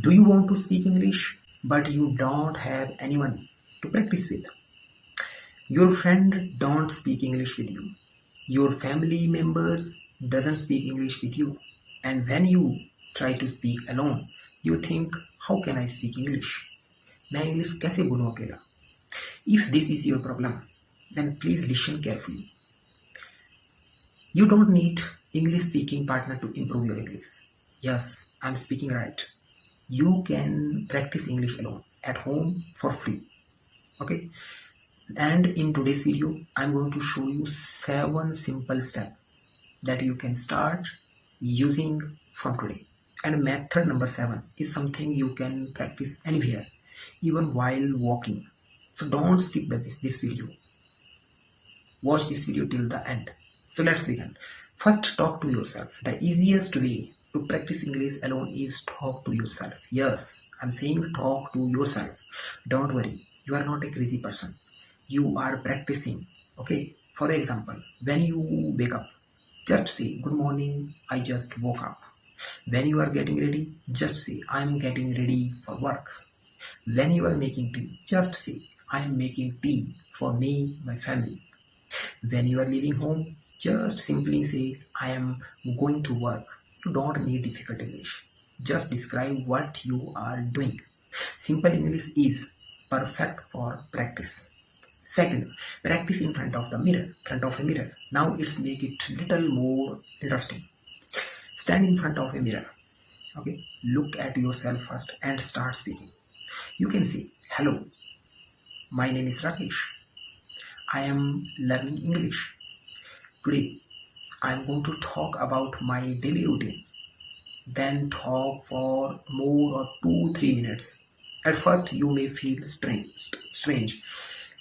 Do you want to speak English but you don't have anyone to practice with? Your friend don't speak English with you. Your family members doesn't speak English with you. And when you try to speak alone, you think, how can I speak English? मैं English कैसे बोलूँ अकेला? If this is your problem, then please listen carefully. You don't need English speaking partner to improve your English. Yes, I'm speaking right. You can practice English alone at home for free. Okay, and in today's video I'm going to show you 7 simple steps that you can start using from today. And method number 7 is something you can practice anywhere, even while walking. So don't skip this video. Watch this video till the end. So let's begin. First, talk to yourself. The easiest way to practice English alone is talk to yourself. Yes, I'm saying talk to yourself. Don't worry, you are not a crazy person. You are practicing. Okay, for example, when you wake up, just say, good morning, I just woke up. When you are getting ready, just say, I'm getting ready for work. When you are making tea, just say, I'm making tea for me, my family. When you are leaving home, just simply say, I am going to work. You don't need difficult English. Just describe what you are doing. Simple English is perfect for practice. Second, practice in front of the mirror, front of a mirror. Now it's make it little more interesting. Stand in front of a mirror. Okay, look at yourself first and start speaking. You can say, hello, my name is Rakesh. I am learning English. Today, I am going to talk about my daily routine. Then talk for more or 2-3 minutes. At first, you may feel strange.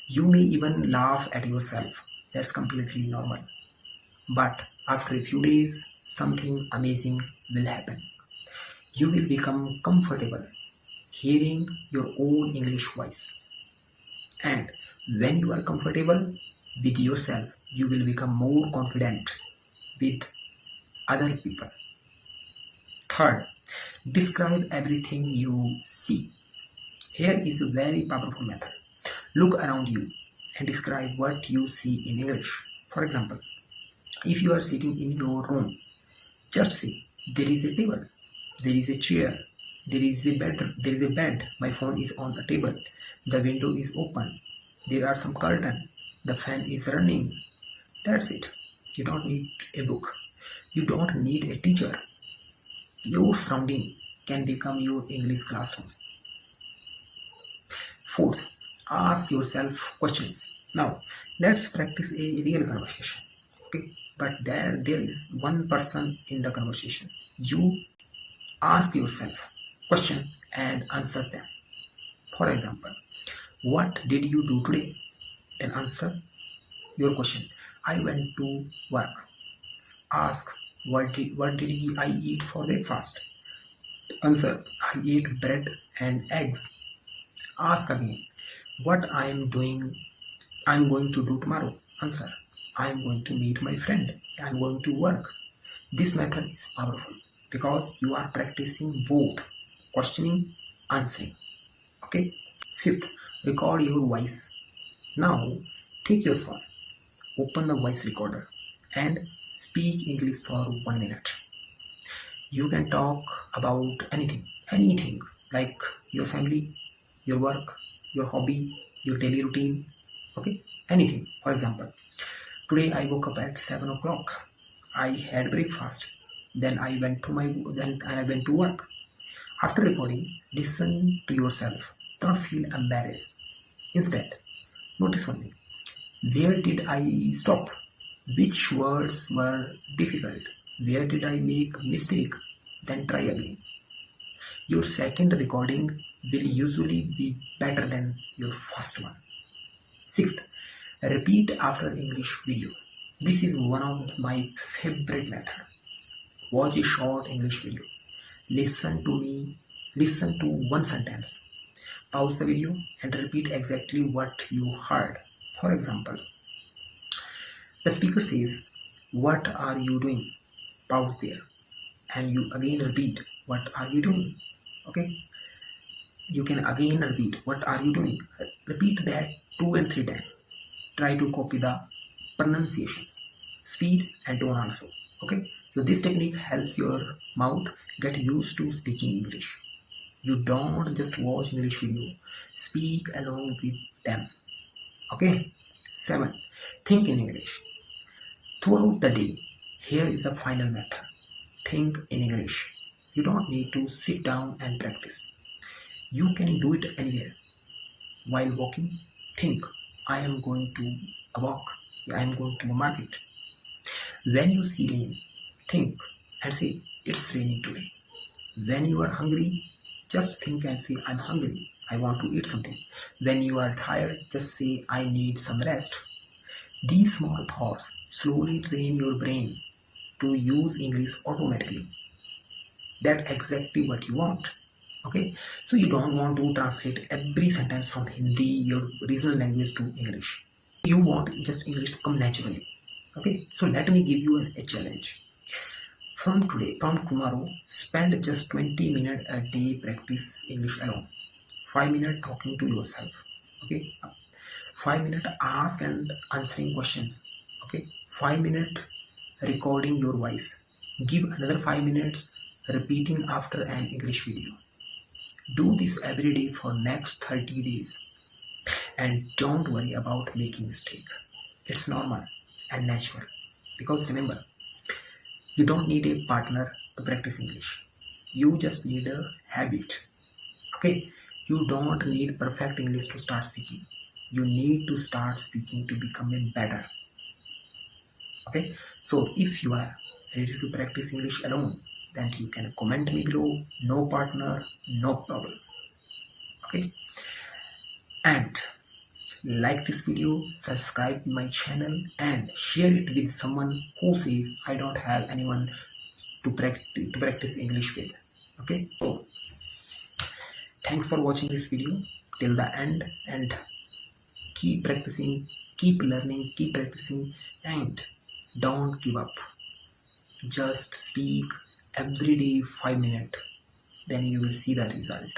You may even laugh at yourself. That's completely normal. But after a few days, something amazing will happen. You will become comfortable hearing your own English voice. And when you are comfortable with yourself, you will become more confident with other people. Third, describe everything you see. Here is a very powerful method. Look around you and describe what you see in English. For example, if you are sitting in your room, just say, there is a table, there is a chair, there is a bed, my phone is on the table, the window is open, there are some curtains, the fan is running. That's it. You don't need a book. You don't need a teacher. Your surrounding can become your English classroom. Fourth, ask yourself questions. Now, let's practice a real conversation. Okay, but there is one person in the conversation. You ask yourself question and answer them. For example, what did you do today? Then answer your question. I went to work. Ask what did I eat for breakfast? Answer, I ate bread and eggs. Ask again, what I'm going to do tomorrow. Answer, I'm going to meet my friend. I'm going to work. This method is powerful because you are practicing both questioning, answering. Okay. Fifth, record your voice. Now take your phone, open the voice recorder and speak English for 1 minute. You can talk about anything like your family, your work, your hobby, your daily routine, okay, anything. For example, today I woke up at 7 o'clock. I had breakfast. Then I went to work. After recording, listen to yourself. Don't feel embarrassed. Instead, notice one thing. Where did I stop? Which words were difficult? Where did I make mistake? Then try again. Your second recording will usually be better than your first one. Sixth, repeat after English video. This is one of my favorite method. Watch a short English video. Listen to one sentence. Pause the video and repeat exactly what you heard. For example, the speaker says, what are you doing? Pause there. And you again repeat, what are you doing? Okay, you can again repeat what are you doing. Repeat that 2 and 3 times. Try to copy the pronunciations, speed and tone also. Okay, so this technique helps your mouth get used to speaking English. You don't just watch English video, speak along with them. Okay. 7. Think in English throughout the day. Here is the final method. Think in English. You don't need to sit down and practice. You can do it anywhere. While walking, think, I am going to a walk. I am going to a market. When you see rain, think and say, it's raining today. When you are hungry, just think and say, I'm hungry. I want to eat something. When you are tired, just say, I need some rest. These small thoughts slowly train your brain to use English automatically. That's exactly what you want. Okay, so you don't want to translate every sentence from Hindi, your regional language, to English. You want just English to come naturally. Okay, so let me give you a challenge. From today, from tomorrow, spend just 20 minutes a day practice English alone. 5 minutes talking to yourself. Okay, 5 minutes ask and answering questions. Okay, 5 minutes recording your voice. Give another 5 minutes repeating after an English video. Do this every day for next 30 days. And don't worry about making mistake. It's normal and natural. Because remember, you don't need a partner to practice English. You just need a habit. Okay? You don't need perfect English to start speaking. You need to start speaking to become a better. Okay? So if you are ready to practice English alone, then you can comment me below. No partner, no problem. Okay? And like this video, subscribe my channel and share it with someone who says I don't have anyone to practice English with. Okay, so thanks for watching this video till the end, and keep practicing, keep learning, keep practicing, and don't give up. Just speak every day 5 minutes, then you will see the result.